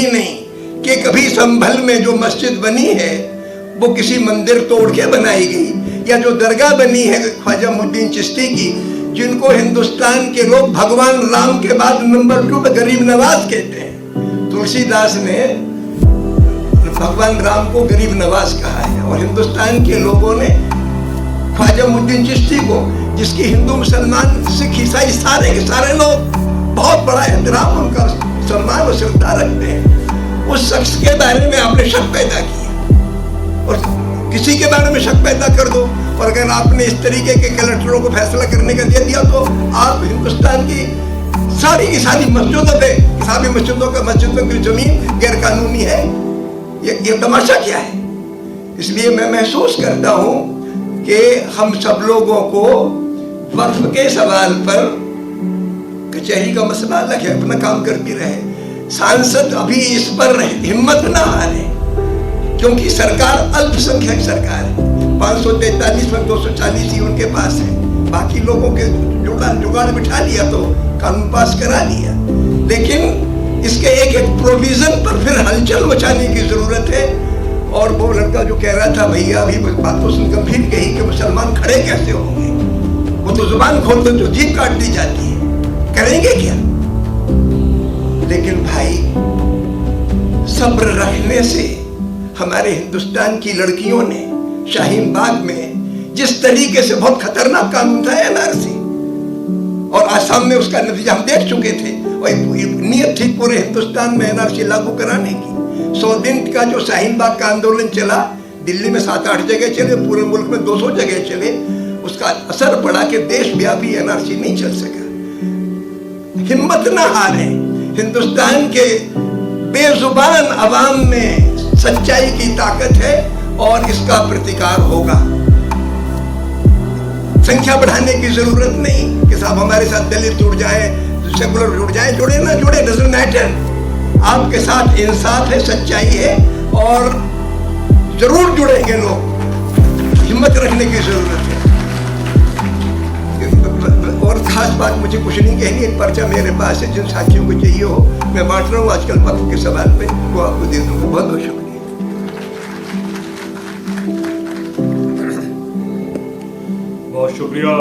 ही नहीं कि कभी संभल में जो मस्जिद बनी है वो किसी मंदिर तोड़ के बनाई गई, या जो दरगाह बनी है ख्वाजा मोइनुद्दीन चिश्ती की, जिनको हिंदुस्तान के लोग भगवान राम के बाद नंबर 2 पे गरीब नवाज कहते हैं। तुलसीदास ने भगवान राम को गरीब नवाज कहा है, और हिंदुस्तान के लोगों ने ख्वाजा मोइनुद्दीन चिश्ती को, जिसकी हिंदू मुसलमान सिख ईसाई सारे के सारे लोग बहुत बड़ा एहतराम, उनका सम्मान और श्रद्धा रखते हैं, उस शख्स के बारे में आपने शक पैदा किया और किसी के बारे में शक पैदा कर दो। और अगर आपने इस तरीके के कलेक्टरों को फैसला करने का दे दिया तो आप हिंदुस्तान की सारी मस्जिदों पे, सभी मस्जिदों की जमीन गैर कानूनी है, ये तमाशा क्या है। इसलिए मैं महसूस करता हूं कि हम सब लोगों को वक्फ के सवाल पर, कचहरी का मसला अलग है, अपना काम करती रहे, सांसद अभी इस पर हिम्मत ना हारे, क्योंकि सरकार अल्पसंख्यक सरकार है, 543 में 240 ही उनके पास है, बाकी लोगों के जुगाड़ बिठा लिया तो कानून पास करा लिया, लेकिन इसके एक एक प्रोविजन पर फिर हलचल मचाने की जरूरत है। और वो लड़का जो कह रहा था भैया अभी बात को सुन गंभीर कही कि मुसलमान खड़े कैसे होंगे, वो तो जुबान खोल तो जीभ काट दी जाती है, करेंगे क्या। लेकिन भाई सब्र रखने से हमारे हिंदुस्तान की लड़कियों ने शाहीन बाग में जिस तरीके से, बहुत खतरनाक कानून था एनआरसी, और आसाम में उसका नतीजा हम देख चुके थे, और नीयत थी पूरे हिंदुस्तान में एनआरसी लागू कराने की। 100 दिन का जो शाहीन बाग का आंदोलन चला, दिल्ली में 7-8 जगह चले, पूरे मुल्क में 200 जगह चले, उसका असर पड़ा कि देशव्यापी एनआरसी नहीं चल सका। हिम्मत ना हारे, हिंदुस्तान के बेजुबान अवाम में सच्चाई की ताकत है और इसका प्रतिकार होगा। संख्या बढ़ाने की जरूरत नहीं कि साहब हमारे साथ दलित जुड़ जाए, सेकुलर जुड़ जाए, जुड़े ना जुड़े डजंट मैटर, आपके साथ इंसाफ है, सच्चाई है, और जरूर जुड़ेंगे लोग, हिम्मत रखने की जरूरत है। और खास बात मुझे कुछ नहीं कहनी, एक पर्चा मेरे पास है, जिन साथियों को चाहिए हो मैं बांट रहा हूँ आजकल वक्फ के सवाल पे, वो आपको दे दूंगा। बहुत बहुत शुक्रिया। बहुत शुक्रिया।